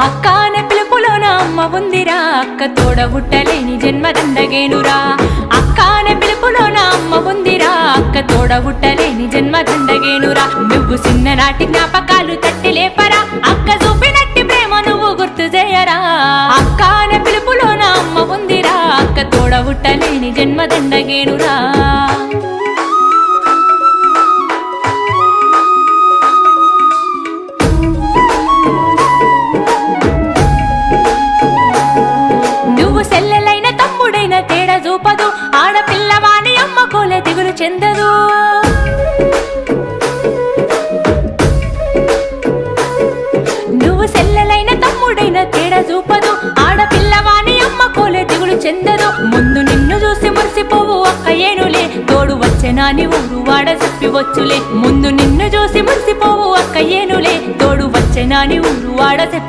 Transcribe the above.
అక్క అనే పిలుపులోన అమ్మ ఉందిరా, అక్క తోడబుట్టలేని జన్మ దండగేనురా. అక్క అనే పిలుపులోన అమ్మ ఉందిరా, అక్క తోడబుట్టలేని జన్మ దండగేనురా. నువ్వు చిన్ననాటి జ్ఞాపకాలు తట్టి లేపరా, అక్క చూపినట్టి ప్రేమ నువ్వు గుర్తు చేయరా. అక్క అనే పిలుపులోన అమ్మ ఉందిరా, అక్క తోడబుట్టలేని జన్మ దండగేనురా. సెల్లెలైన తమ్ముడైన తేడా చూపదు, ఆడపిల్లవాని అమ్మ కోలే దిగులు చెందదు. నువ్వు సెల్లెలైన తమ్ముడైన తేడా చూపదు, ఆడపిల్లవాని అమ్మ కోలే దిగులు చెందదు. ముందు నిన్ను చూసి మురిసిపోవు అక్క ఏనులే, తోడు వచ్చెనాని ఊరు వాడ చెప్పివచ్చులే. ముందు నిన్ను చూసి మురిసిపోవు అక్క ఏనులే, తోడు వచ్చెనాని ఊరు వాడ